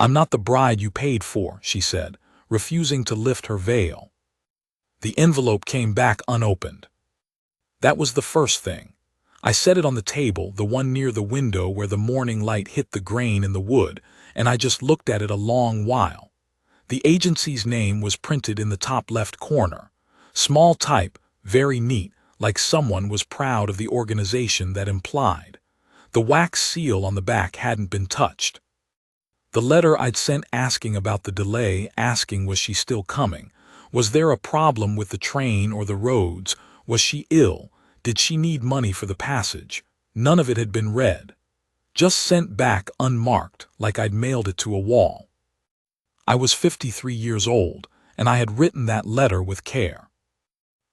"I'm not the bride you paid for," she said, refusing to lift her veil. The envelope came back unopened. That was the first thing. I set it on the table, the one near the window where the morning light hit the grain in the wood, and I just looked at it a long while. The agency's name was printed in the top left corner. Small type, very neat, like someone was proud of the organization that implied. The wax seal on the back hadn't been touched. The letter I'd sent asking about the delay, asking was she still coming, was there a problem with the train or the roads, was she ill, did she need money for the passage, none of it had been read. Just sent back unmarked, like I'd mailed it to a wall. I was 53 years old, and I had written that letter with care.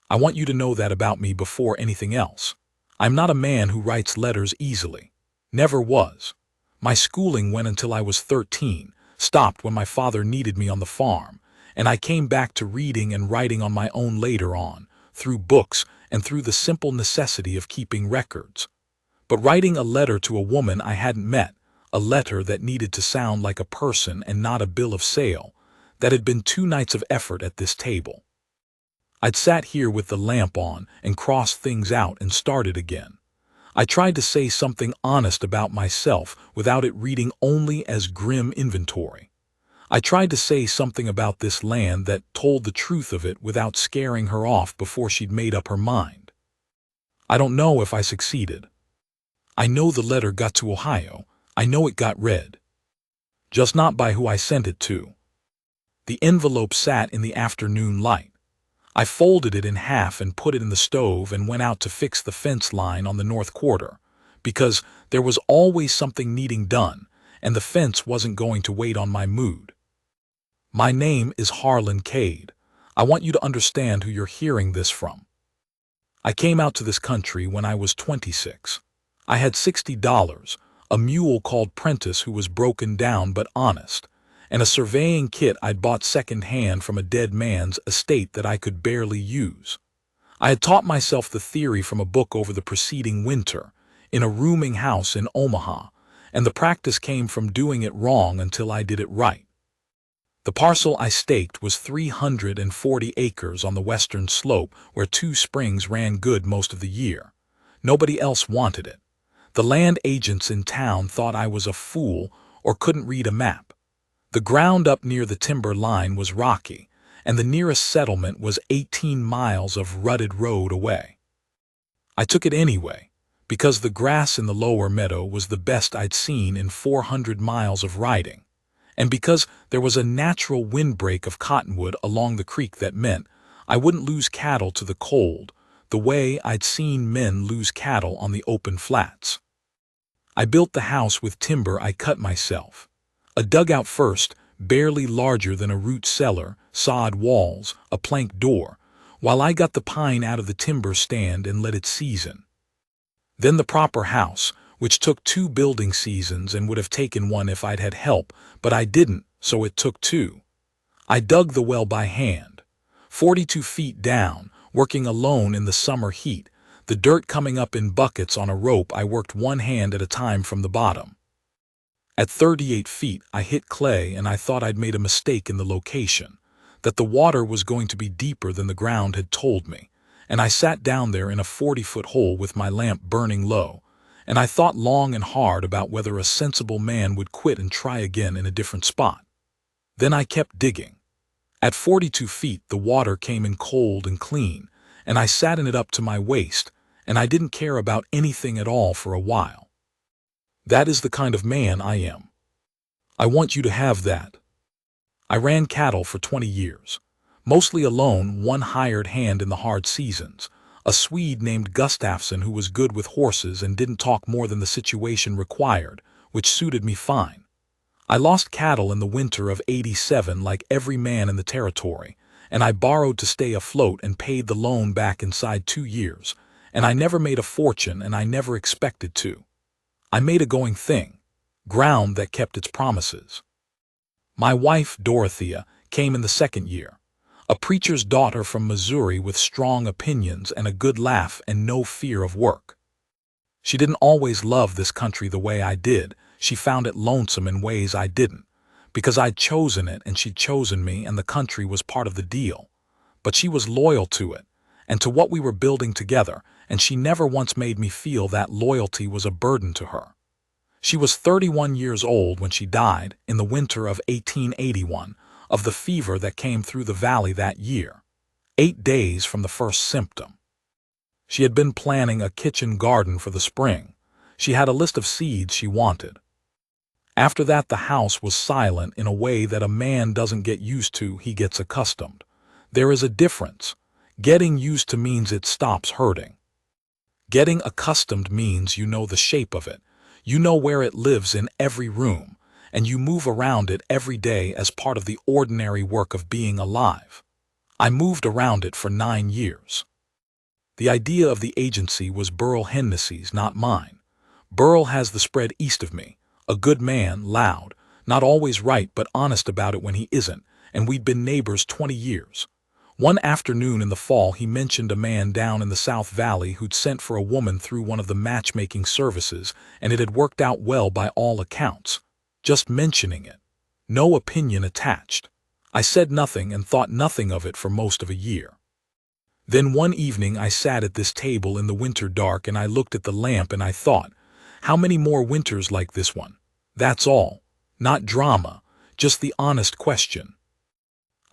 I want you to know that about me before anything else. I'm not a man who writes letters easily. Never was. My schooling went until I was 13, stopped when my father needed me on the farm, and I came back to reading and writing on my own later on, through books and through the simple necessity of keeping records. But writing a letter to a woman I hadn't met, a letter that needed to sound like a person and not a bill of sale, that had been 2 nights of effort at this table. I'd sat here with the lamp on and crossed things out and started again. I tried to say something honest about myself without it reading only as grim inventory. I tried to say something about this land that told the truth of it without scaring her off before she'd made up her mind. I don't know if I succeeded. I know the letter got to Ohio. I know it got read. Just not by who I sent it to. The envelope sat in the afternoon light. I folded it in half and put it in the stove and went out to fix the fence line on the north quarter, because there was always something needing done, and the fence wasn't going to wait on my mood. My name is Harlan Cade. I want you to understand who you're hearing this from. I came out to this country when I was 26. I had $60, a mule called Prentice who was broken down but honest, and a surveying kit I'd bought second-hand from a dead man's estate that I could barely use. I had taught myself the theory from a book over the preceding winter, in a rooming house in Omaha, and the practice came from doing it wrong until I did it right. The parcel I staked was 340 acres on the western slope where 2 springs ran good most of the year. Nobody else wanted it. The land agents in town thought I was a fool or couldn't read a map. The ground up near the timber line was rocky, and the nearest settlement was 18 miles of rutted road away. I took it anyway, because the grass in the lower meadow was the best I'd seen in 400 miles of riding, and because there was a natural windbreak of cottonwood along the creek that meant I wouldn't lose cattle to the cold, the way I'd seen men lose cattle on the open flats. I built the house with timber I cut myself. A dugout first, barely larger than a root cellar, sod walls, a plank door, while I got the pine out of the timber stand and let it season. Then the proper house, which took 2 building seasons and would have taken one if I'd had help, but I didn't, so it took 2. I dug the well by hand, 42 feet down, working alone in the summer heat, the dirt coming up in buckets on a rope I worked one hand at a time from the bottom. At 38 feet, I hit clay and I thought I'd made a mistake in the location, that the water was going to be deeper than the ground had told me, and I sat down there in a 40-foot hole with my lamp burning low, and I thought long and hard about whether a sensible man would quit and try again in a different spot. Then I kept digging. At 42 feet, the water came in cold and clean, and I sat in it up to my waist, and I didn't care about anything at all for a while. That is the kind of man I am. I want you to have that. I ran cattle for 20 years, mostly alone, one hired hand in the hard seasons, a Swede named Gustafsson who was good with horses and didn't talk more than the situation required, which suited me fine. I lost cattle in the winter of '87 like every man in the territory, and I borrowed to stay afloat and paid the loan back inside 2 years, and I never made a fortune and I never expected to. I made a going thing, ground that kept its promises. My wife, Dorothea, came in the 2nd year, a preacher's daughter from Missouri with strong opinions and a good laugh and no fear of work. She didn't always love this country the way I did. She found it lonesome in ways I didn't, because I'd chosen it and she'd chosen me and the country was part of the deal. But she was loyal to it and to what we were building together, and she never once made me feel that loyalty was a burden to her. She was 31 years old when she died in the winter of 1881 of the fever that came through the valley that year, 8 days from the first symptom. She had been planning a kitchen garden for the spring. She had a list of seeds she wanted. After that, the house was silent in a way that a man doesn't get used to, he gets accustomed. There is a difference. Getting used to means it stops hurting. Getting accustomed means you know the shape of it. You know where it lives in every room, and you move around it every day as part of the ordinary work of being alive. I moved around it for 9 years. The idea of the agency was Burl Hennessy's, not mine. Burl has the spread east of me, a good man, loud, not always right but honest about it when he isn't, and we'd been neighbors 20 years. One afternoon in the fall he mentioned a man down in the South Valley who'd sent for a woman through one of the matchmaking services, and it had worked out well by all accounts. Just mentioning it. No opinion attached. I said nothing and thought nothing of it for most of a year. Then one evening I sat at this table in the winter dark and I looked at the lamp and I thought, how many more winters like this one? That's all. Not drama, just the honest question.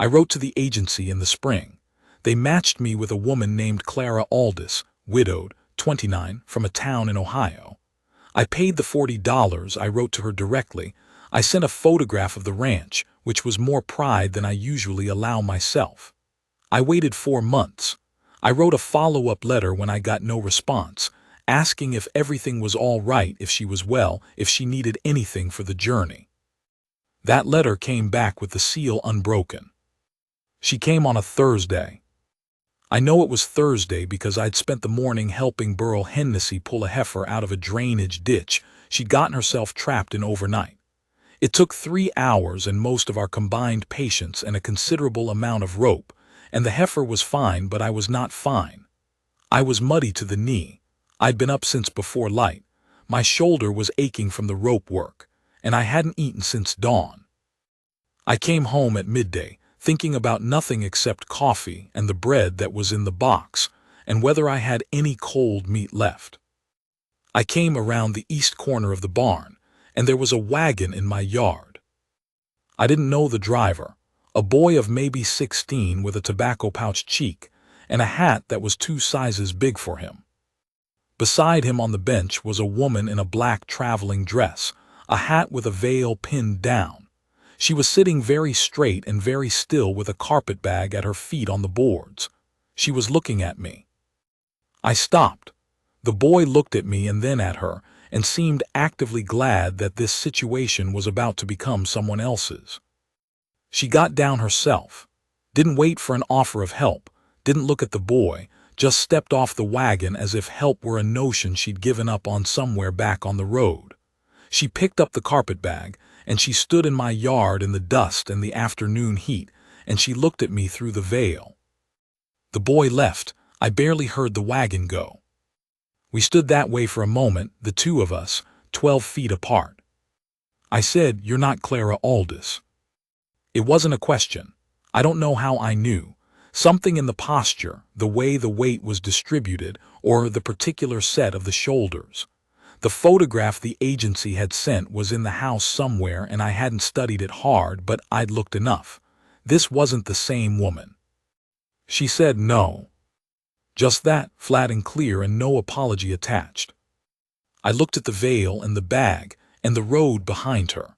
I wrote to the agency in the spring. They matched me with a woman named Clara Aldis, widowed, 29, from a town in Ohio. I paid the $40. I wrote to her directly. I sent a photograph of the ranch, which was more pride than I usually allow myself. I waited 4 months. I wrote a follow-up letter when I got no response, asking if everything was all right, if she was well, if she needed anything for the journey. That letter came back with the seal unbroken. She came on a Thursday. I know it was Thursday because I'd spent the morning helping Burl Hennessy pull a heifer out of a drainage ditch she'd gotten herself trapped in overnight. It took 3 hours and most of our combined patience and a considerable amount of rope, and the heifer was fine, but I was not fine. I was muddy to the knee. I'd been up since before light. My shoulder was aching from the rope work, and I hadn't eaten since dawn. I came home at midday, thinking about nothing except coffee and the bread that was in the box, and whether I had any cold meat left. I came around the east corner of the barn, and there was a wagon in my yard. I didn't know the driver, a boy of maybe 16 with a tobacco pouch cheek, and a hat that was 2 sizes big for him. Beside him on the bench was a woman in a black traveling dress, a hat with a veil pinned down. She was sitting very straight and very still with a carpet bag at her feet on the boards. She was looking at me. I stopped. The boy looked at me and then at her, and seemed actively glad that this situation was about to become someone else's. She got down herself, didn't wait for an offer of help, didn't look at the boy, just stepped off the wagon as if help were a notion she'd given up on somewhere back on the road. She picked up the carpet bag, and she stood in my yard in the dust and the afternoon heat, and she looked at me through the veil. The boy left. I barely heard the wagon go. We stood that way for a moment, the two of us, 12 feet apart. I said, "You're not Clara Aldis." It wasn't a question. I don't know how I knew. Something in the posture, the way the weight was distributed, or the particular set of the shoulders. The photograph the agency had sent was in the house somewhere and I hadn't studied it hard, but I'd looked enough. This wasn't the same woman. She said no. Just that, flat and clear, and no apology attached. I looked at the veil and the bag and the road behind her.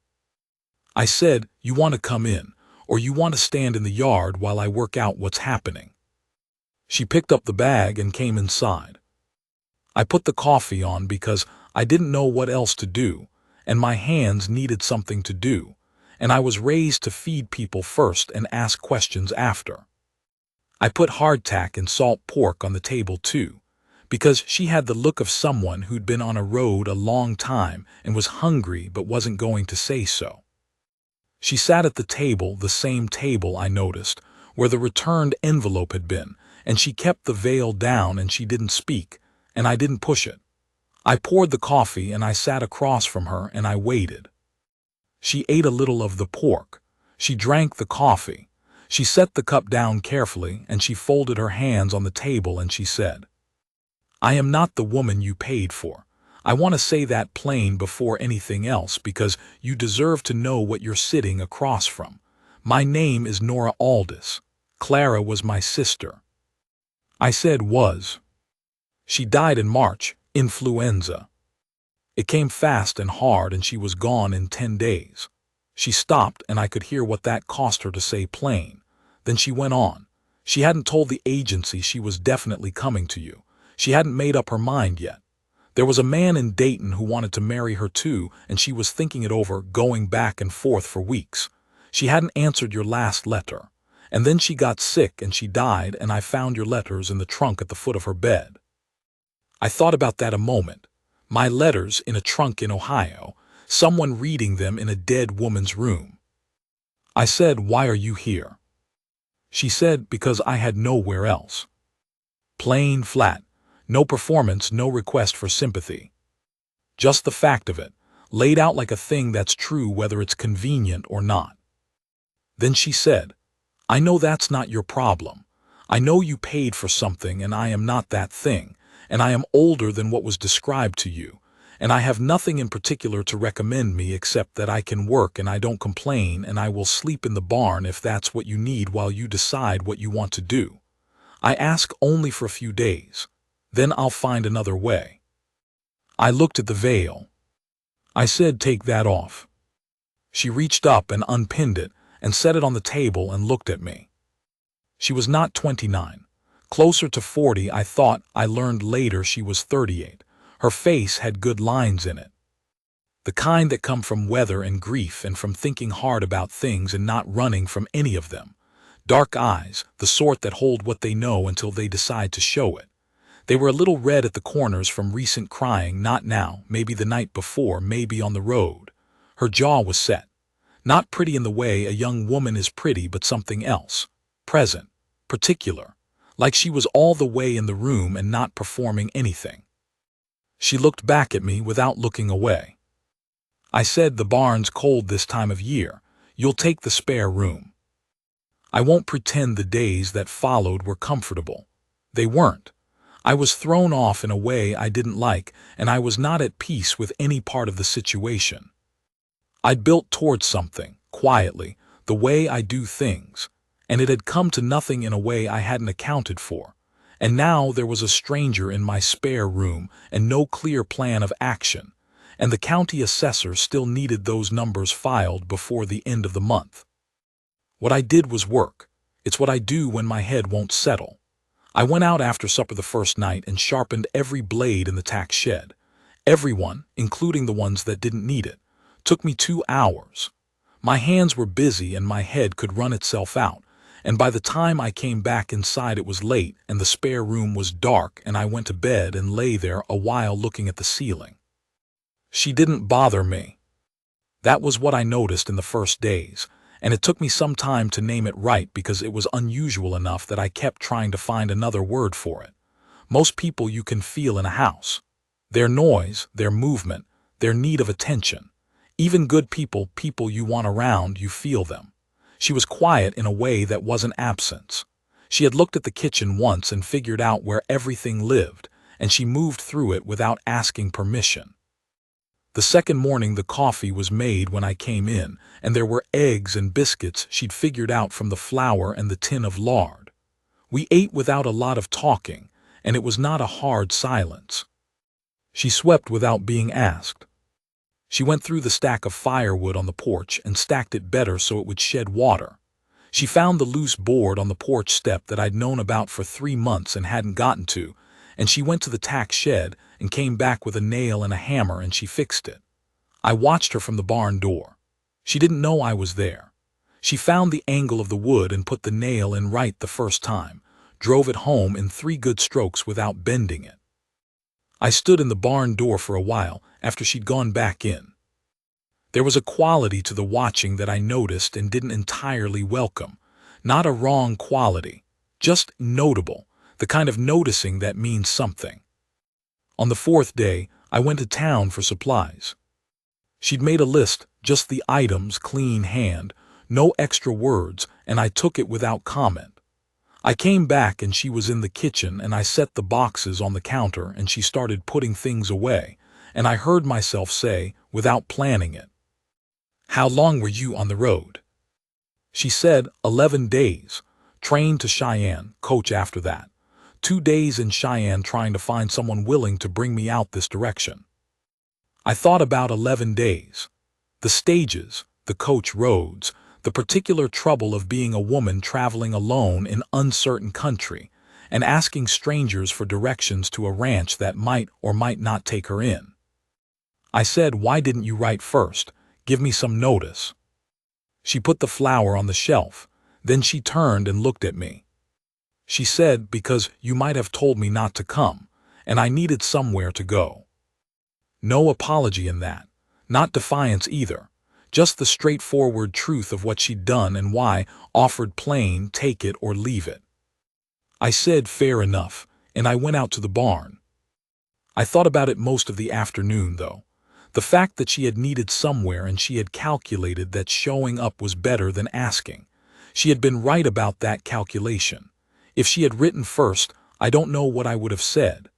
I said, "You want to come in, or you want to stand in the yard while I work out what's happening?" She picked up the bag and came inside. I put the coffee on because I didn't know what else to do, and my hands needed something to do, and I was raised to feed people first and ask questions after. I put hardtack and salt pork on the table too, because she had the look of someone who'd been on a road a long time and was hungry but wasn't going to say so. She sat at the table, the same table I noticed, where the returned envelope had been, and she kept the veil down and she didn't speak, and I didn't push it. I poured the coffee and I sat across from her and I waited. She ate a little of the pork. She drank the coffee. She set the cup down carefully, and she folded her hands on the table and she said, "I am not the woman you paid for. I want to say that plain before anything else because you deserve to know what you're sitting across from. My name is Nora Aldis. Clara was my sister." I said was. "She died in March, influenza. It came fast and hard and she was gone in 10 days. She stopped and I could hear what that cost her to say plain. Then she went on. She hadn't told the agency she was definitely coming to you. She hadn't made up her mind yet. There was a man in Dayton who wanted to marry her too, and she was thinking it over, going back and forth for weeks. She hadn't answered your last letter. And then she got sick and she died, and I found your letters in the trunk at the foot of her bed." I thought about that a moment. My letters in a trunk in Ohio, someone reading them in a dead woman's room. I said, "Why are you here?" She said, "Because I had nowhere else." Plain flat. No performance, no request for sympathy. Just the fact of it, laid out like a thing that's true whether it's convenient or not. Then she said, "I know that's not your problem. I know you paid for something and I am not that thing, and I am older than what was described to you, and I have nothing in particular to recommend me except that I can work and I don't complain and I will sleep in the barn if that's what you need while you decide what you want to do. I ask only for a few days. Then I'll find another way." I looked at the veil. I said, "Take that off." She reached up and unpinned it and set it on the table and looked at me. She was not 29. Closer to 40, I thought. I learned later she was 38. Her face had good lines in it. The kind that come from weather and grief and from thinking hard about things and not running from any of them. Dark eyes, the sort that hold what they know until they decide to show it. They were a little red at the corners from recent crying, not now, maybe the night before, maybe on the road. Her jaw was set. Not pretty in the way a young woman is pretty, but something else. Present. Particular. Like she was all the way in the room and not performing anything. She looked back at me without looking away. I said, "The barn's cold this time of year. You'll take the spare room." I won't pretend the days that followed were comfortable. They weren't. I was thrown off in a way I didn't like, and I was not at peace with any part of the situation. I'd built towards something, quietly, the way I do things, and it had come to nothing in a way I hadn't accounted for. And now there was a stranger in my spare room and no clear plan of action, and the county assessor still needed those numbers filed before the end of the month. What I did was work. It's what I do when my head won't settle. I went out after supper the first night and sharpened every blade in the tack shed. Everyone, including the ones that didn't need it. Took me 2 hours. My hands were busy and my head could run itself out, and by the time I came back inside it was late and the spare room was dark, and I went to bed and lay there a while looking at the ceiling. She didn't bother me. That was what I noticed in the first days, and it took me some time to name it right because it was unusual enough that I kept trying to find another word for it. Most people you can feel in a house. Their noise, their movement, their need of attention. Even good people, people you want around, you feel them. She was quiet in a way that wasn't absence. She had looked at the kitchen once and figured out where everything lived, and she moved through it without asking permission. The second morning the coffee was made when I came in, and there were eggs and biscuits she'd figured out from the flour and the tin of lard. We ate without a lot of talking, and it was not a hard silence. She swept without being asked. She went through the stack of firewood on the porch and stacked it better so it would shed water. She found the loose board on the porch step that I'd known about for 3 months and hadn't gotten to, and she went to the tack shed and came back with a nail and a hammer and she fixed it. I watched her from the barn door. She didn't know I was there. She found the angle of the wood and put the nail in right the first time, drove it home in 3 good strokes without bending it. I stood in the barn door for a while after she'd gone back in. There was a quality to the watching that I noticed and didn't entirely welcome. Not a wrong quality, just notable, the kind of noticing that means something. On the 4th day, I went to town for supplies. She'd made a list, just the items, clean hand, no extra words, and I took it without comment. I came back and she was in the kitchen and I set the boxes on the counter and she started putting things away, and I heard myself say, without planning it, "How long were you on the road?" She said, 11 days. Trained to Cheyenne, coach after that. 2 days in Cheyenne trying to find someone willing to bring me out this direction. I thought about 11 days. The stages, the coach roads, the particular trouble of being a woman traveling alone in uncertain country, and asking strangers for directions to a ranch that might or might not take her in. I said, "Why didn't you write first? Give me some notice." She put the flower on the shelf. Then she turned and looked at me. She said, "Because you might have told me not to come, and I needed somewhere to go." No apology in that. Not defiance either. Just the straightforward truth of what she'd done and why, offered plain, take it or leave it. I said, "Fair enough," and I went out to the barn. I thought about it most of the afternoon, though. The fact that she had needed somewhere and she had calculated that showing up was better than asking. She had been right about that calculation. If she had written first, I don't know what I would have said.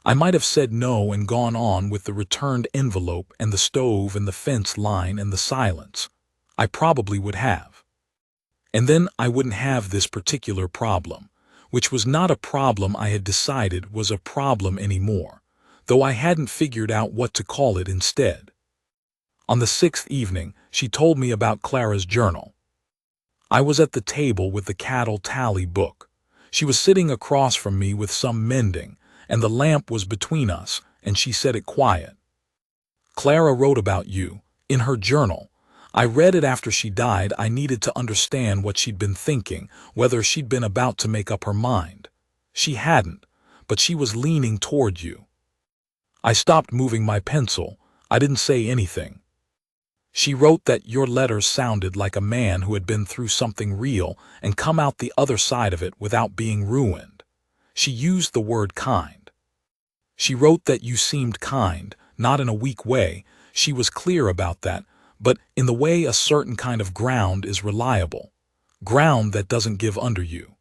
I might have said no and gone on with the returned envelope and the stove and the fence line and the silence. I probably would have. And then I wouldn't have this particular problem, which was not a problem I had decided was a problem anymore, though I hadn't figured out what to call it instead. On the 6th evening, she told me about Clara's journal. I was at the table with the cattle tally book. She was sitting across from me with some mending, and the lamp was between us, and she said it quiet. "Clara wrote about you, in her journal. I read it after she died. I needed to understand what she'd been thinking, whether she'd been about to make up her mind. She hadn't, but she was leaning toward you." I stopped moving my pencil. I didn't say anything. "She wrote that your letters sounded like a man who had been through something real and come out the other side of it without being ruined. She used the word kind. She wrote that you seemed kind, not in a weak way, she was clear about that, but in the way a certain kind of ground is reliable. Ground that doesn't give under you."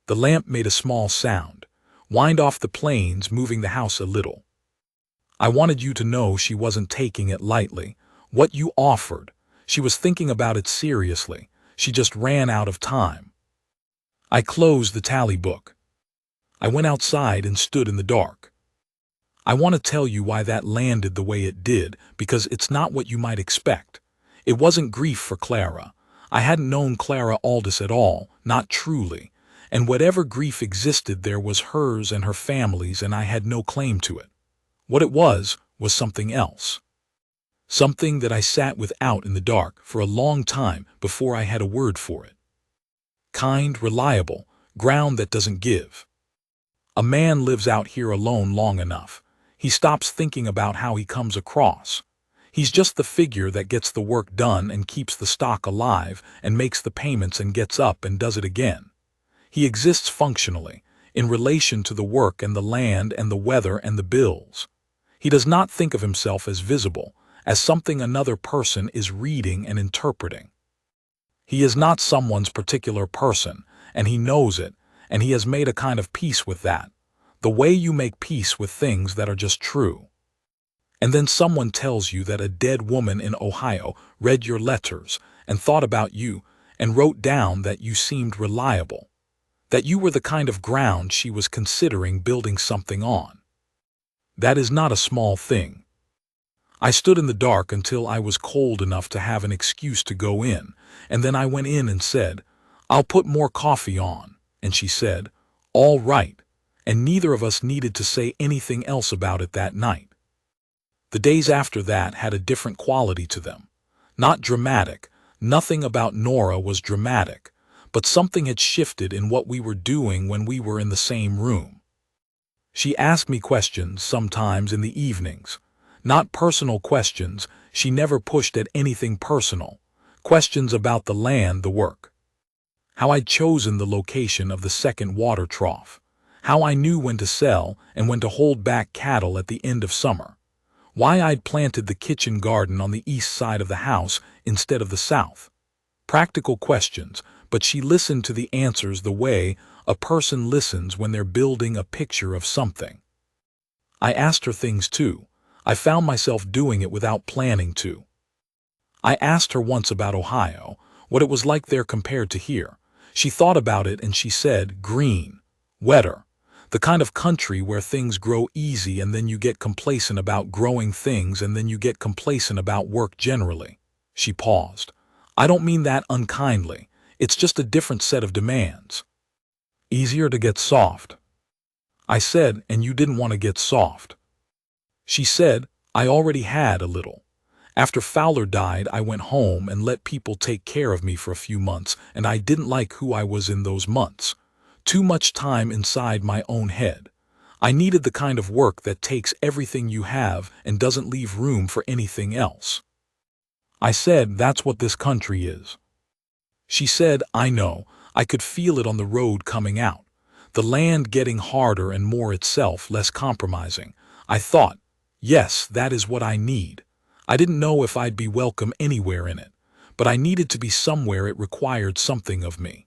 The lamp made a small sound, whined off the planes, moving the house a little. "I wanted you to know she wasn't taking it lightly. What you offered, she was thinking about it seriously. She just ran out of time." I closed the tally book. I went outside and stood in the dark. I want to tell you why that landed the way it did, because it's not what you might expect. It wasn't grief for Clara. I hadn't known Clara Aldous at all, not truly, and whatever grief existed there was hers and her family's, and I had no claim to it. What it was something else. Something that I sat without in the dark for a long time before I had a word for it. Kind, reliable, ground that doesn't give. A man lives out here alone long enough. He stops thinking about how he comes across. He's just the figure that gets the work done and keeps the stock alive and makes the payments and gets up and does it again. He exists functionally, in relation to the work and the land and the weather and the bills. He does not think of himself as visible, as something another person is reading and interpreting. He is not someone's particular person, and he knows it, and he has made a kind of peace with that, the way you make peace with things that are just true. And then someone tells you that a dead woman in Ohio read your letters and thought about you and wrote down that you seemed reliable, that you were the kind of ground she was considering building something on. That is not a small thing. I stood in the dark until I was cold enough to have an excuse to go in, and then I went in and said, "I'll put more coffee on," and she said, "All right," and neither of us needed to say anything else about it that night. The days after that had a different quality to them. Not dramatic, nothing about Nora was dramatic, but something had shifted in what we were doing when we were in the same room. She asked me questions sometimes in the evenings. Not personal questions, she never pushed at anything personal. Questions about the land, the work. How I'd chosen the location of the second water trough. How I knew when to sell and when to hold back cattle at the end of summer. why I'd planted the kitchen garden on the east side of the house instead of the south. Practical questions, but she listened to the answers the way a person listens when they're building a picture of something. I asked her things too. I found myself doing it without planning to. I asked her once about Ohio, what it was like there compared to here. She thought about it and she said, green, wetter, the kind of country where things grow easy and then you get complacent about growing things and then you get complacent about work generally. She paused. I don't mean that unkindly. It's just a different set of demands. Easier to get soft. I said, and you didn't want to get soft. She said, I already had a little. After Fowler died, I went home and let people take care of me for a few months, and I didn't like who I was in those months. Too much time inside my own head. I needed the kind of work that takes everything you have and doesn't leave room for anything else. I said, that's what this country is. She said, I know. I could feel it on the road coming out. The land getting harder and more itself, less compromising. I thought, yes, that is what I need. I didn't know if I'd be welcome anywhere in it, but I needed to be somewhere it required something of me.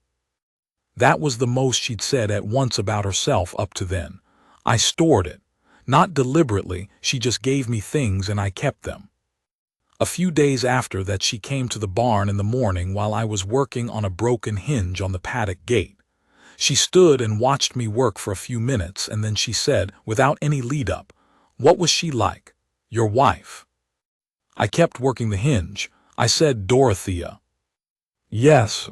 That was the most she'd said at once about herself up to then. I stored it. Not deliberately, she just gave me things and I kept them. A few days after that she came to the barn in the morning while I was working on a broken hinge on the paddock gate. She stood and watched me work for a few minutes and then she said, without any lead-up, what was she like? Your wife? I kept working the hinge. I said, Dorothea. Yes.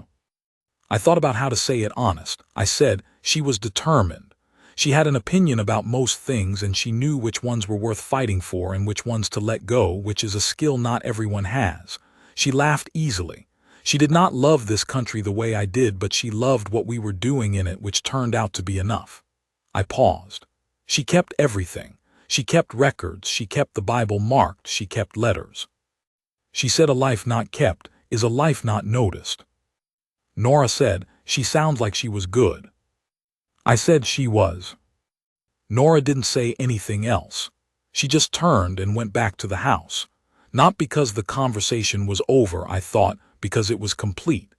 I thought about how to say it honest. I said, she was determined. She had an opinion about most things and she knew which ones were worth fighting for and which ones to let go, which is a skill not everyone has. She laughed easily. She did not love this country the way I did, but she loved what we were doing in it, which turned out to be enough. I paused. She kept everything. She kept records. She kept the Bible marked. She kept letters. She said a life not kept is a life not noticed. Nora said, she sounds like she was good. I said she was. Nora didn't say anything else. She just turned and went back to the house. Not because the conversation was over, I thought, because it was complete.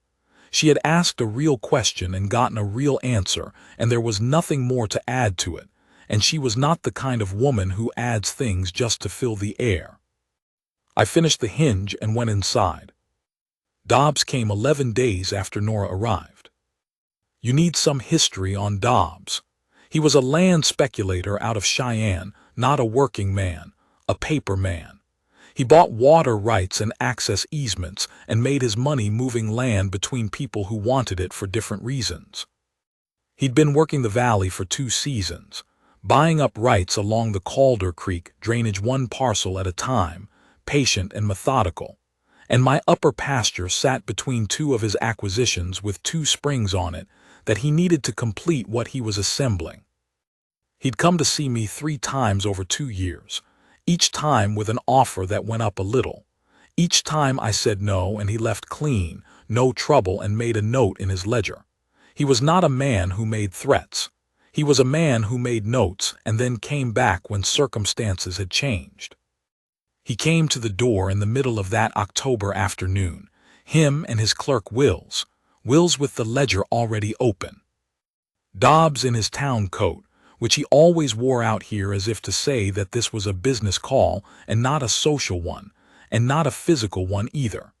She had asked a real question and gotten a real answer, and there was nothing more to add to it, and she was not the kind of woman who adds things just to fill the air. I finished the hinge and went inside. Dobbs came 11 days after Nora arrived. You need some history on Dobbs. He was a land speculator out of Cheyenne, not a working man, a paper man. He bought water rights and access easements and made his money moving land between people who wanted it for different reasons. He'd been working the valley for 2 seasons, buying up rights along the Calder Creek drainage one parcel at a time, patient and methodical. And my upper pasture sat between 2 of his acquisitions with 2 springs on it that he needed to complete what he was assembling. He'd come to see me 3 times over 2 years, each time with an offer that went up a little. Each time I said no and he left clean, no trouble, and made a note in his ledger. He was not a man who made threats. He was a man who made notes and then came back when circumstances had changed. He came to the door in the middle of that October afternoon, him and his clerk Wills with the ledger already open. Dobbs in his town coat, which he always wore out here as if to say that this was a business call and not a social one, and not a physical one either.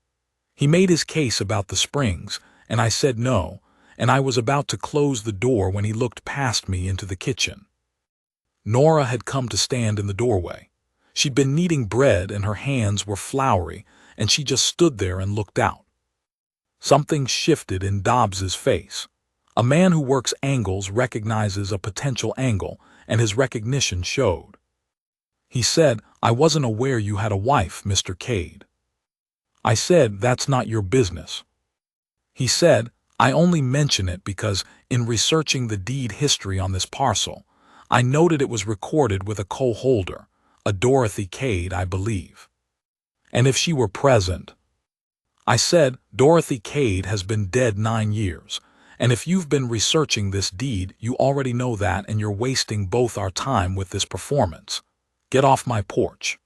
He made his case about the springs, and I said no, and I was about to close the door when he looked past me into the kitchen. Nora had come to stand in the doorway. She'd been kneading bread and her hands were floury, and she just stood there and looked out. Something shifted in Dobbs's face. A man who works angles recognizes a potential angle, and his recognition showed. He said, I wasn't aware you had a wife, Mr. Cade. I said, that's not your business. He said, I only mention it because, in researching the deed history on this parcel, I noted it was recorded with a co-holder, a Dorothy Cade, I believe. And if she were present. I said, Dorothy Cade has been dead 9 years, and if you've been researching this deed, you already know that, and you're wasting both our time with this performance. Get off my porch.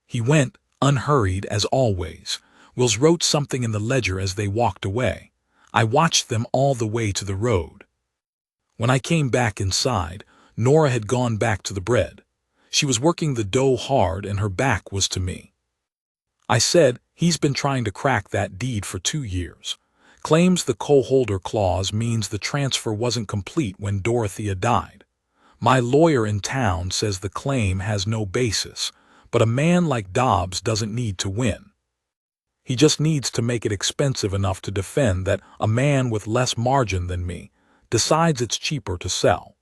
He went, unhurried as always. Wills wrote something in the ledger as they walked away. I watched them all the way to the road. When I came back inside, Nora had gone back to the bread. She was working the dough hard and her back was to me. I said, he's been trying to crack that deed for 2 years. Claims the co-holder clause means the transfer wasn't complete when Dorothea died. My lawyer in town says the claim has no basis, but a man like Dobbs doesn't need to win. He just needs to make it expensive enough to defend that a man with less margin than me decides it's cheaper to sell.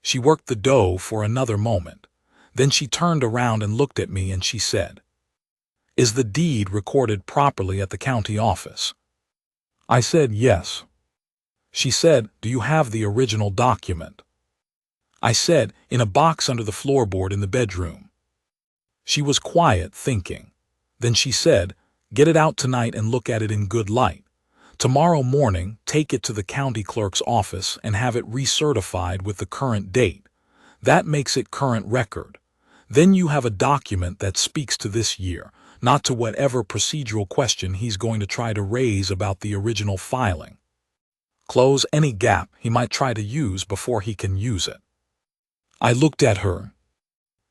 She worked the dough for another moment. Then she turned around and looked at me and she said, "Is the deed recorded properly at the county office?" I said yes. She said, "Do you have the original document?" I said, "In a box under the floorboard in the bedroom." She was quiet, thinking. Then she said, "Get it out tonight and look at it in good light. Tomorrow morning, take it to the county clerk's office and have it recertified with the current date. That makes it current record. Then you have a document that speaks to this year, not to whatever procedural question he's going to try to raise about the original filing. Close any gap he might try to use before he can use it." I looked at her.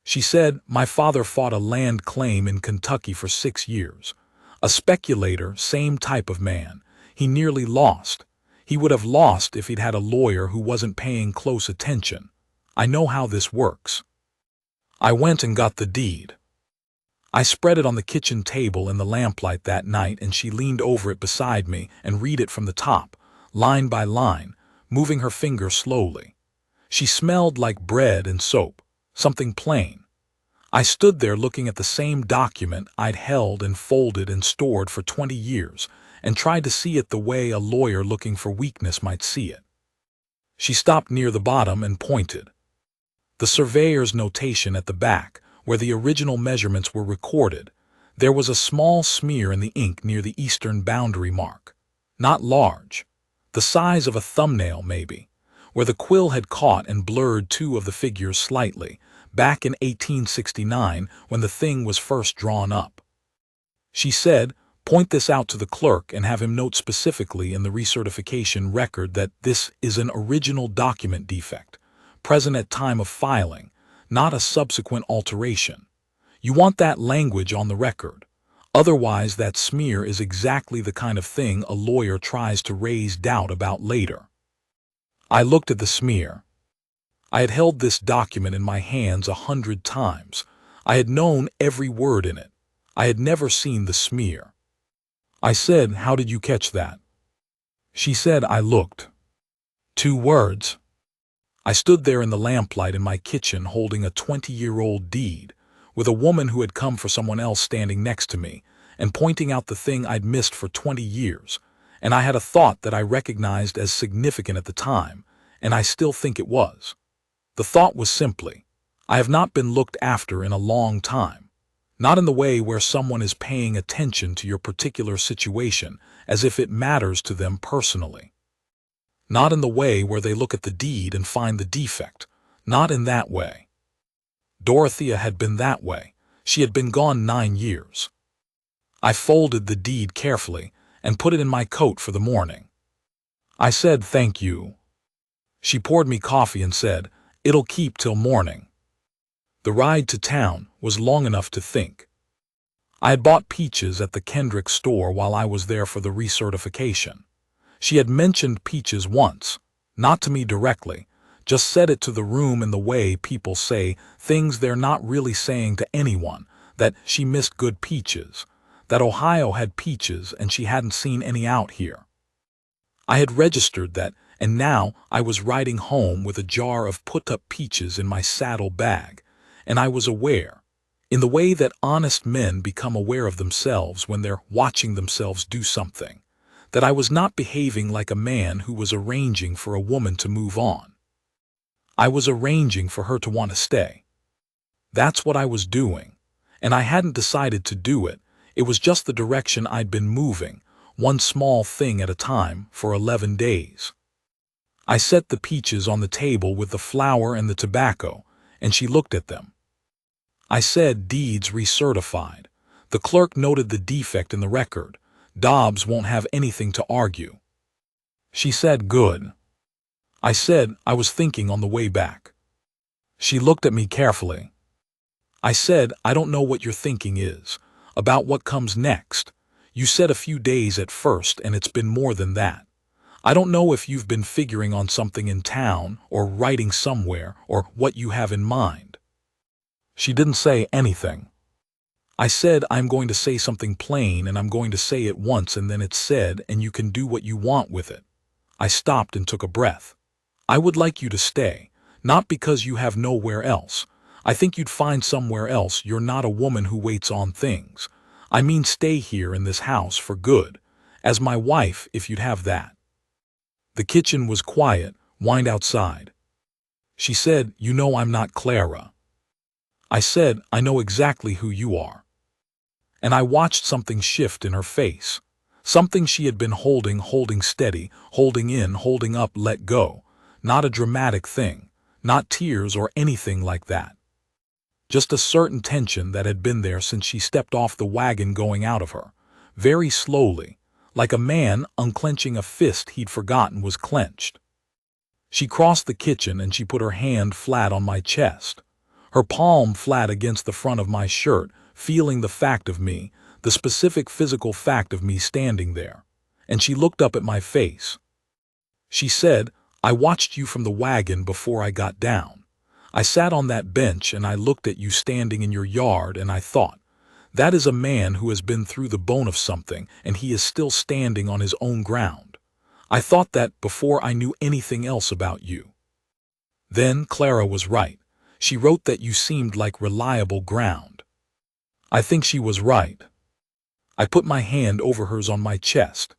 She said, "My father fought a land claim in Kentucky for 6 years. A speculator, same type of man. He nearly lost. He would have lost if he'd had a lawyer who wasn't paying close attention. I know how this works." I went and got the deed. I spread it on the kitchen table in the lamplight that night and she leaned over it beside me and read it from the top, line by line, moving her finger slowly. She smelled like bread and soap, something plain. I stood there looking at the same document I'd held and folded and stored for 20 years and tried to see it the way a lawyer looking for weakness might see it. She stopped near the bottom and pointed. The surveyor's notation at the back, where the original measurements were recorded, there was a small smear in the ink near the eastern boundary mark. Not large. The size of a thumbnail, maybe, where the quill had caught and blurred 2 of the figures slightly, back in 1869 when the thing was first drawn up. She said, "Point this out to the clerk and have him note specifically in the recertification record that this is an original document defect, present at time of filing, not a subsequent alteration. You want that language on the record. Otherwise, that smear is exactly the kind of thing a lawyer tries to raise doubt about later." I looked at the smear. I had held this document in my hands 100 times. I had known every word in it. I had never seen the smear. I said, "How did you catch that?" She said, "I looked." 2 words. I stood there in the lamplight in my kitchen holding a 20-year-old deed, with a woman who had come for someone else standing next to me and pointing out the thing I'd missed for 20 years, and I had a thought that I recognized as significant at the time, and I still think it was. The thought was simply, I have not been looked after in a long time. Not in the way where someone is paying attention to your particular situation as if it matters to them personally. Not in the way where they look at the deed and find the defect. Not in that way. Dorothea had been that way. She had been gone 9 years. I folded the deed carefully and put it in my coat for the morning. I said, "Thank you." She poured me coffee and said, "It'll keep till morning." The ride to town was long enough to think. I had bought peaches at the Kendrick store while I was there for the recertification. She had mentioned peaches once, not to me directly, just said it to the room in the way people say things they're not really saying to anyone, that she missed good peaches, that Ohio had peaches and she hadn't seen any out here. I had registered that, and now I was riding home with a jar of put-up peaches in my saddle bag, and I was aware, in the way that honest men become aware of themselves when they're watching themselves do something, that I was not behaving like a man who was arranging for a woman to move on. I was arranging for her to want to stay. That's what I was doing, and I hadn't decided to do it. It was just the direction I'd been moving, one small thing at a time, for 11 days. I set the peaches on the table with the flour and the tobacco, and she looked at them. I said, "Deeds recertified." The clerk noted the defect in the record. "Dobbs won't have anything to argue." She said, "Good." I said, "I was thinking on the way back." She looked at me carefully. I said, "I don't know what your thinking is. About what comes next. You said a few days at first, and it's been more than that. I don't know if you've been figuring on something in town, or writing somewhere, or what you have in mind." She didn't say anything. I said, "I'm going to say something plain, and I'm going to say it once, and then it's said, and you can do what you want with it." I stopped and took a breath. "I would like you to stay, not because you have nowhere else. I think you'd find somewhere else. You're not a woman who waits on things. I mean, stay here in this house for good, as my wife, if you'd have that." The kitchen was quiet. "Wind outside." She said, "You know I'm not Clara." I said, "I know exactly who you are." And I watched something shift in her face. Something she had been holding steady, holding in, holding up, let go. Not a dramatic thing, not tears or anything like that. Just a certain tension that had been there since she stepped off the wagon, going out of her, very slowly, like a man unclenching a fist he'd forgotten was clenched. She crossed the kitchen and she put her hand flat on my chest, her palm flat against the front of my shirt, feeling the fact of me, the specific physical fact of me standing there. And she looked up at my face. She said, "I watched you from the wagon before I got down. I sat on that bench and I looked at you standing in your yard, and I thought, that is a man who has been through the bone of something, and he is still standing on his own ground. I thought that before I knew anything else about you. Then Clara was right. She wrote that you seemed like reliable ground." I think she was right. I put my hand over hers on my chest.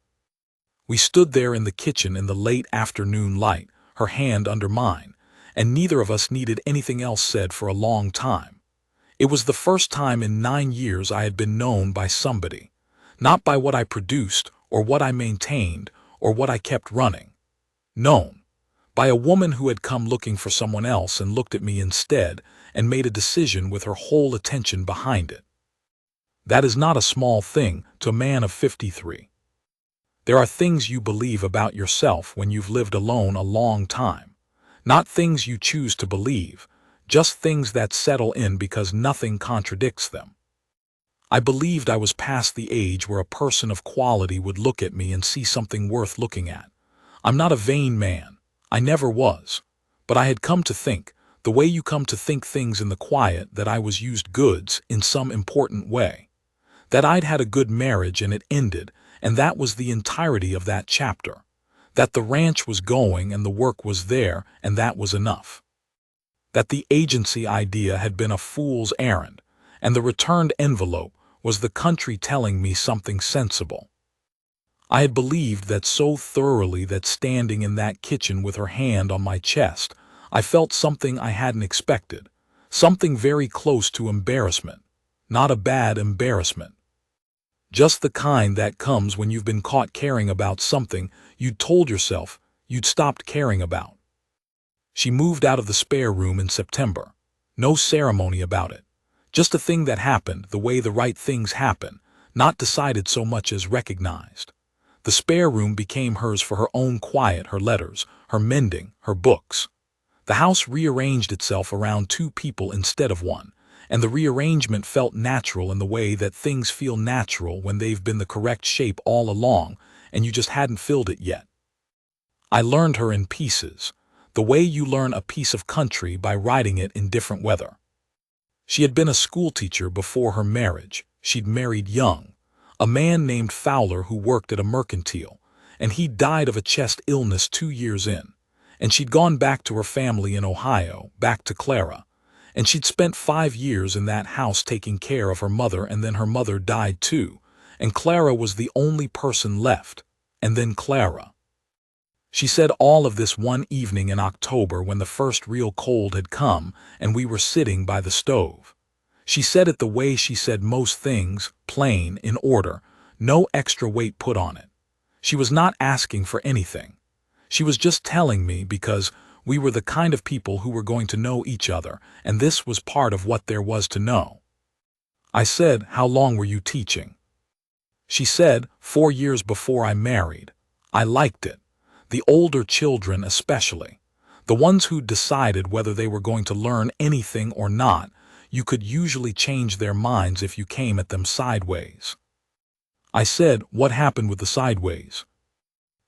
We stood there in the kitchen in the late afternoon light, her hand under mine, and neither of us needed anything else said for a long time. It was the first time in 9 years I had been known by somebody, not by what I produced or what I maintained or what I kept running. Known by a woman who had come looking for someone else and looked at me instead and made a decision with her whole attention behind it. That is not a small thing to a man of 53. There are things you believe about yourself when you've lived alone a long time. Not things you choose to believe, just things that settle in because nothing contradicts them. I believed I was past the age where a person of quality would look at me and see something worth looking at. I'm not a vain man. I never was. But I had come to think, the way you come to think things in the quiet, that I was used goods in some important way. That I'd had a good marriage and it ended, and that was the entirety of that chapter. That the ranch was going and the work was there, and that was enough. That the agency idea had been a fool's errand, and the returned envelope was the country telling me something sensible. I had believed that so thoroughly that standing in that kitchen with her hand on my chest, I felt something I hadn't expected, something very close to embarrassment, not a bad embarrassment. Just the kind that comes when you've been caught caring about something you'd told yourself you'd stopped caring about. She moved out of the spare room in September. No ceremony about it. Just a thing that happened the way the right things happen, not decided so much as recognized. The spare room became hers for her own quiet, her letters, her mending, her books. The house rearranged itself around 2 people instead of 1, and the rearrangement felt natural in the way that things feel natural when they've been the correct shape all along and you just hadn't filled it yet. I learned her in pieces, the way you learn a piece of country by riding it in different weather. She had been a schoolteacher before her marriage. She'd married young, a man named Fowler who worked at a mercantile, and he died of a chest illness 2 years in. And she'd gone back to her family in Ohio, back to Clara, and she'd spent 5 years in that house taking care of her mother, and then her mother died too, and Clara was the only person left, and then Clara. She said all of this one evening in October when the first real cold had come and we were sitting by the stove. She said it the way she said most things, plain, in order, no extra weight put on it. She was not asking for anything. She was just telling me because We were the kind of people who were going to know each other, and this was part of what there was to know. I said, "How long were you teaching?" She said, 4 years before I married. I liked it. The older children especially. The ones who decided whether they were going to learn anything or not. You could usually change their minds if you came at them sideways. I said, "What happened with the sideways?"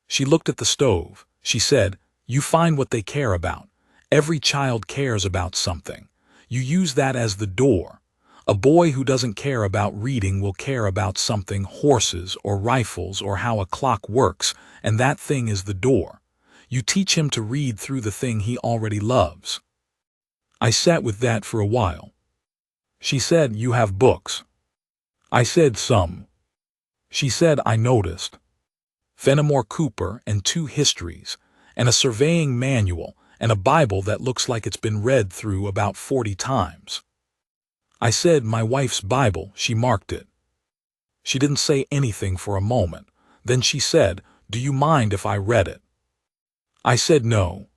She looked at the stove. She said, "You find what they care about. Every child cares about something. You use that as the door. A boy who doesn't care about reading will care about something, horses or rifles or how a clock works, and that thing is the door. You teach him to read through the thing he already loves." I sat with that for a while. She said, "You have books?" I said, "Some." She said, "I noticed. Fenimore Cooper and 2 histories, and a surveying manual, and a Bible that looks like it's been read through about 40 times. I said, "My wife's Bible," she marked it. She didn't say anything for a moment. Then she said, "Do you mind if I read it?" I said no.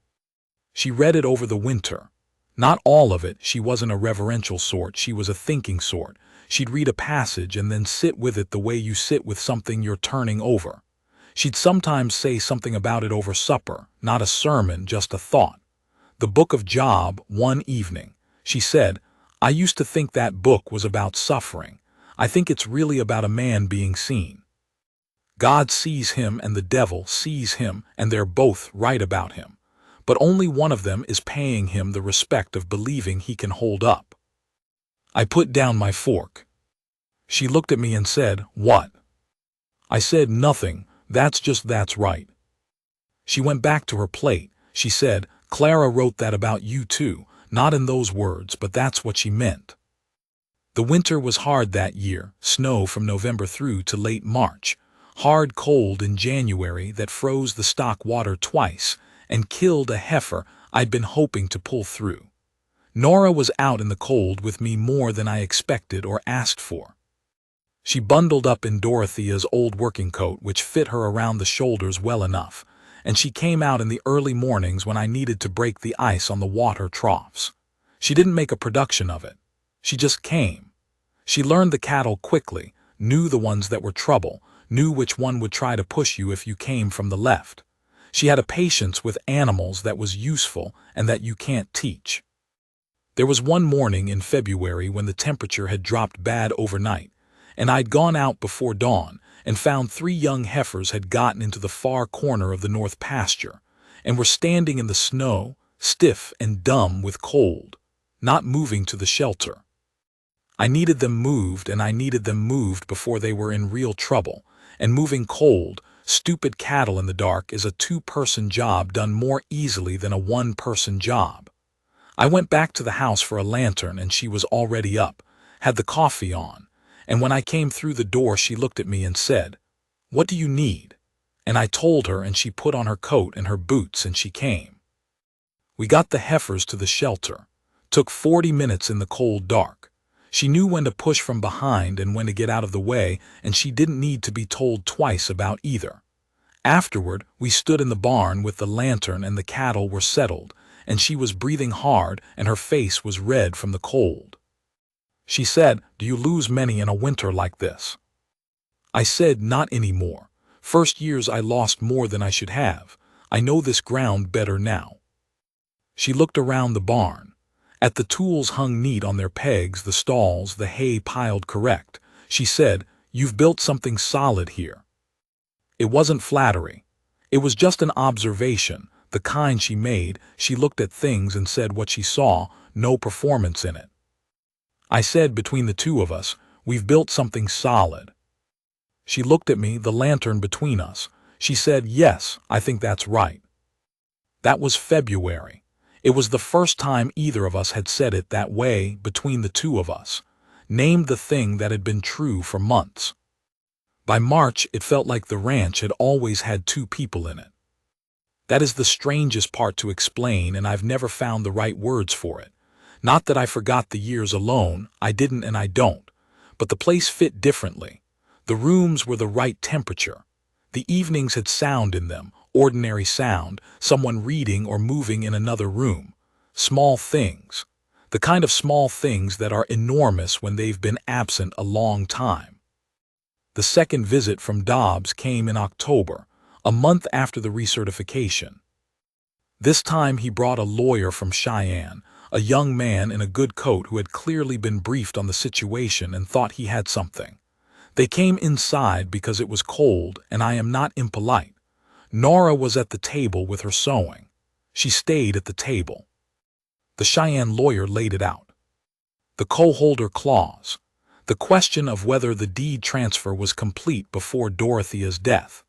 She read it over the winter. Not all of it, she wasn't a reverential sort, she was a thinking sort. She'd read a passage and then sit with it the way you sit with something you're turning over. She'd sometimes say something about it over supper, not a sermon, just a thought. The book of Job, one evening. She said, "I used to think that book was about suffering. I think it's really about a man being seen. God sees him and the devil sees him, and they're both right about him. But only one of them is paying him the respect of believing he can hold up." I put down my fork. She looked at me and said, "What?" I said, "Nothing, that's right." She went back to her plate. She said, "Clara wrote that about you too, not in those words, but that's what she meant." The winter was hard that year, snow from November through to late March, hard cold in January that froze the stock water twice and killed a heifer I'd been hoping to pull through. Nora was out in the cold with me more than I expected or asked for. She bundled up in Dorothea's old working coat, which fit her around the shoulders well enough, and she came out in the early mornings when I needed to break the ice on the water troughs. She didn't make a production of it. She just came. She learned the cattle quickly, knew the ones that were trouble, knew which one would try to push you if you came from the left. She had a patience with animals that was useful and that you can't teach. There was one morning in February when the temperature had dropped bad overnight, and I'd gone out before dawn and found 3 young heifers had gotten into the far corner of the north pasture and were standing in the snow, stiff and dumb with cold, not moving to the shelter. I needed them moved, and I needed them moved before they were in real trouble, and moving cold, stupid cattle in the dark is a 2-person job done more easily than a 1-person job. I went back to the house for a lantern, and she was already up, had the coffee on, and when I came through the door she looked at me and said, "What do you need?" And I told her, and she put on her coat and her boots and she came. We got the heifers to the shelter. Took 40 minutes in the cold dark. She knew when to push from behind and when to get out of the way, and she didn't need to be told twice about either. Afterward, we stood in the barn with the lantern and the cattle were settled, and she was breathing hard and her face was red from the cold. She said, "Do you lose many in a winter like this?" I said, "Not anymore. First years I lost more than I should have. I know this ground better now." She looked around the barn. At the tools hung neat on their pegs, the stalls, the hay piled correct. She said, "You've built something solid here." It wasn't flattery. It was just an observation, the kind she made. She looked at things and said what she saw, no performance in it. I said, "Between the 2 of us, we've built something solid." She looked at me, the lantern between us. She said, "Yes, I think that's right." That was February. It was the first time either of us had said it that way, between the 2 of us. Named the thing that had been true for months. By March, it felt like the ranch had always had 2 people in it. That is the strangest part to explain, and I've never found the right words for it. Not that I forgot the years alone, I didn't and I don't. But the place fit differently. The rooms were the right temperature. The evenings had sound in them, ordinary sound, someone reading or moving in another room. Small things. The kind of small things that are enormous when they've been absent a long time. The second visit from Dobbs came in October, a month after the recertification. This time he brought a lawyer from Cheyenne, a young man in a good coat who had clearly been briefed on the situation and thought he had something. They came inside because it was cold, and I am not impolite. Nora was at the table with her sewing. She stayed at the table. The Cheyenne lawyer laid it out. The co-holder clause. The question of whether the deed transfer was complete before Dorothea's death.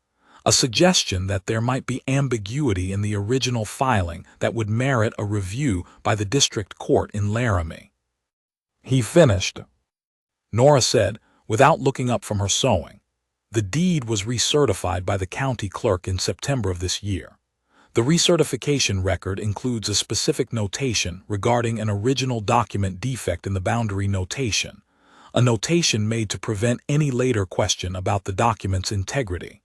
A suggestion that there might be ambiguity in the original filing that would merit a review by the district court in Laramie. He finished. Nora said, without looking up from her sewing. The deed was recertified by the county clerk in September of this year. The recertification record includes a specific notation regarding an original document defect in the boundary notation, a notation made to prevent any later question about the document's integrity.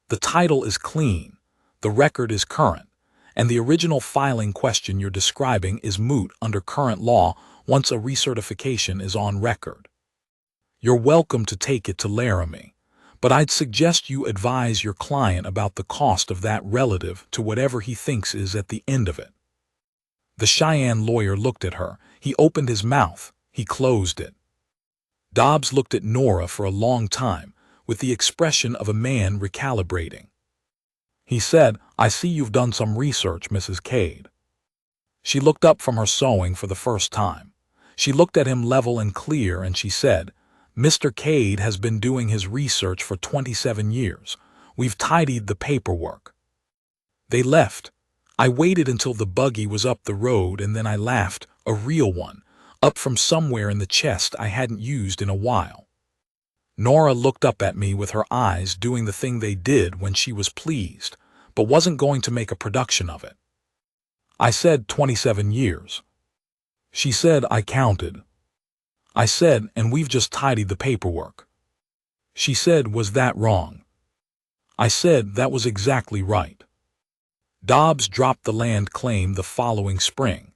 The title is clean, the record is current, and the original filing question you're describing is moot under current law once a recertification is on record. You're welcome to take it to Laramie, but I'd suggest you advise your client about the cost of that relative to whatever he thinks is at the end of it. The Cheyenne lawyer looked at her. He opened his mouth. He closed it. Dobbs looked at Nora for a long time, with the expression of a man recalibrating. He said, "I see you've done some research, Mrs. Cade." She looked up from her sewing for the first time. She looked at him level and clear, and she said, "Mr. Cade has been doing his research for 27 years. We've tidied the paperwork." They left. I waited until the buggy was up the road, and then I laughed, a real one, up from somewhere in the chest I hadn't used in a while. Nora looked up at me with her eyes doing the thing they did when she was pleased, but wasn't going to make a production of it. I said 27 years. She said I counted. I said, and we've just tidied the paperwork. She said, was that wrong? I said that was exactly right. Dobbs dropped the land claim the following spring,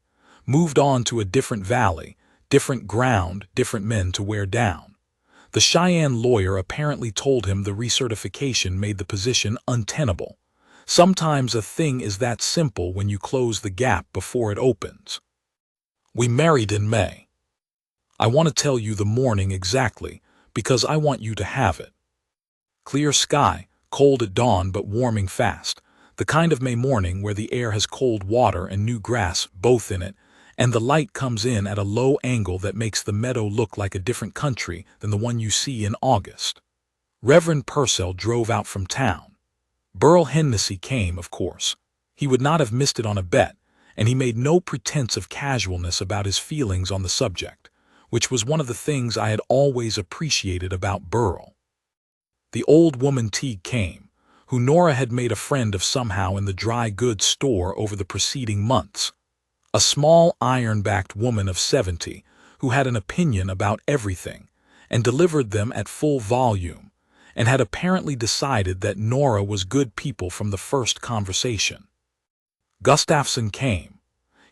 moved on to a different valley, different ground, different men to wear down. The Cheyenne lawyer apparently told him the recertification made the position untenable. Sometimes a thing is that simple when you close the gap before it opens. We married in May. I want to tell you the morning exactly, because I want you to have it. Clear sky, cold at dawn but warming fast, the kind of May morning where the air has cold water and new grass both in it, and the light comes in at a low angle that makes the meadow look like a different country than the one you see in August. Reverend Purcell drove out from town. Burl Hennessy came, of course. He would not have missed it on a bet, and he made no pretense of casualness about his feelings on the subject, which was one of the things I had always appreciated about Burl. The old woman Teague came, who Nora had made a friend of somehow in the dry goods store over the preceding months. A small iron-backed woman of 70 who had an opinion about everything and delivered them at full volume, and had apparently decided that Nora was good people from the first conversation. Gustafson came.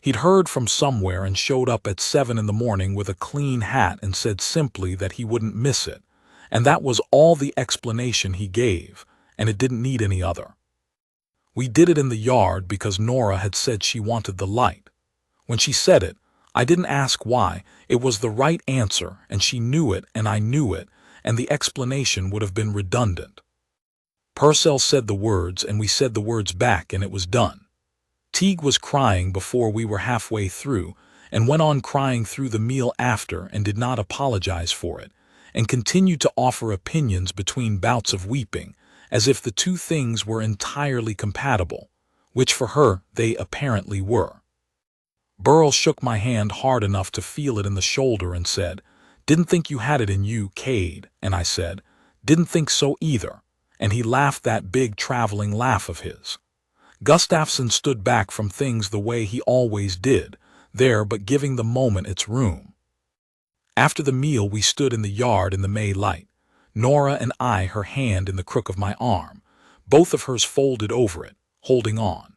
He'd heard from somewhere and showed up at 7 in the morning with a clean hat and said simply that he wouldn't miss it, and that was all the explanation he gave, and it didn't need any other. We did it in the yard because Nora had said she wanted the light. When she said it, I didn't ask why. It was the right answer, and she knew it, and I knew it, and the explanation would have been redundant. Purcell said the words, and we said the words back, and it was done. Teague was crying before we were halfway through, and went on crying through the meal after and did not apologize for it, and continued to offer opinions between bouts of weeping, as if the two things were entirely compatible, which for her they apparently were. Burl shook my hand hard enough to feel it in the shoulder and said, "Didn't think you had it in you, Cade," and I said, "Didn't think so either," and he laughed that big traveling laugh of his. Gustafson stood back from things the way he always did, there but giving the moment its room. After the meal we stood in the yard in the May light, Nora and I, her hand in the crook of my arm, both of hers folded over it, holding on.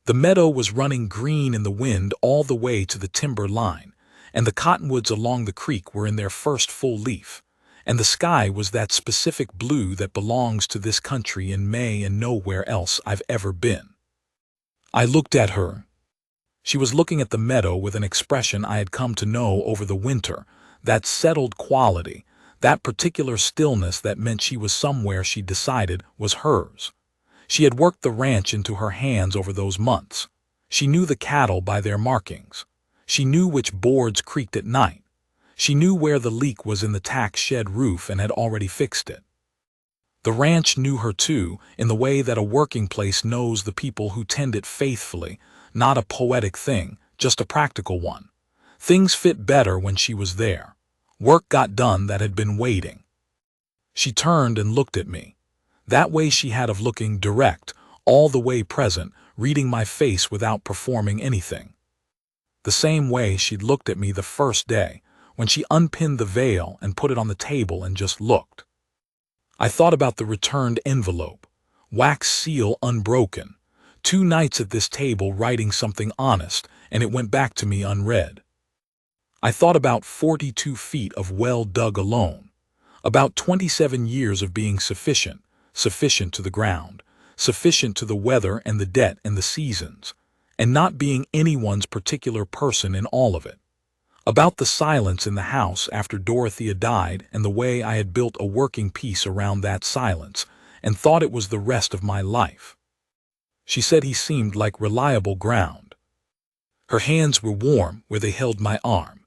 The meadow was running green in the wind all the way to the timber line, and the cottonwoods along the creek were in their first full leaf, and the sky was that specific blue that belongs to this country in May and nowhere else I've ever been. I looked at her. She was looking at the meadow with an expression I had come to know over the winter, that settled quality, that particular stillness that meant she was somewhere she decided was hers. She had worked the ranch into her hands over those months. She knew the cattle by their markings. She knew which boards creaked at night. She knew where the leak was in the tack shed roof and had already fixed it. The ranch knew her too, in the way that a working place knows the people who tend it faithfully, not a poetic thing, just a practical one. Things fit better when she was there. Work got done that had been waiting. She turned and looked at me. That way she had of looking direct, all the way present, reading my face without performing anything. The same way she'd looked at me the first day, when she unpinned the veil and put it on the table and just looked. I thought about the returned envelope, wax seal unbroken, 2 nights at this table writing something honest, and it went back to me unread. I thought about 42 feet of well dug alone, about 27 years of being sufficient to the ground, sufficient to the weather and the debt and the seasons, and not being anyone's particular person in all of it. About the silence in the house after Dorothea died and the way I had built a working peace around that silence and thought it was the rest of my life. She said he seemed like reliable ground. Her hands were warm where they held my arm.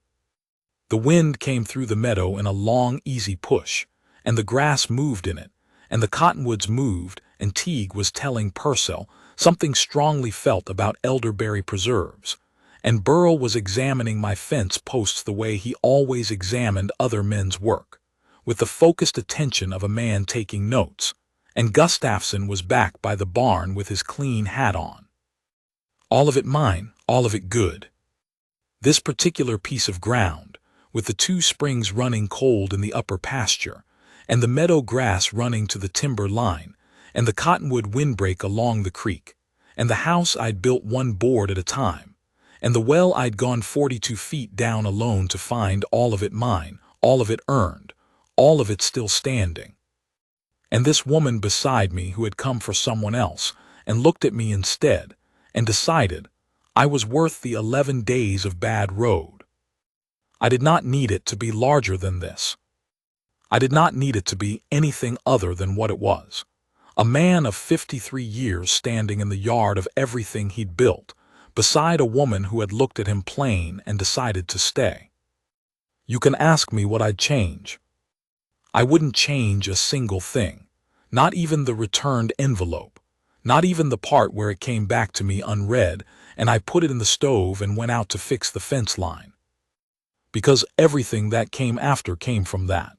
The wind came through the meadow in a long, easy push, and the grass moved in it, and the cottonwoods moved, and Teague was telling Purcell something strongly felt about elderberry preserves, and Burl was examining my fence posts the way he always examined other men's work, with the focused attention of a man taking notes, and Gustafson was back by the barn with his clean hat on. All of it mine, all of it good. This particular piece of ground, with the 2 springs running cold in the upper pasture, and the meadow grass running to the timber line, and the cottonwood windbreak along the creek, and the house I'd built 1 board at a time, and the well I'd gone 42 feet down alone to find, all of it mine, all of it earned, all of it still standing. And this woman beside me who had come for someone else and looked at me instead and decided I was worth the 11 days of bad road. I did not need it to be larger than this. I did not need it to be anything other than what it was. A man of 53 years standing in the yard of everything he'd built, beside a woman who had looked at him plain and decided to stay. You can ask me what I'd change. I wouldn't change a single thing, not even the returned envelope, not even the part where it came back to me unread and I put it in the stove and went out to fix the fence line. Because everything that came after came from that.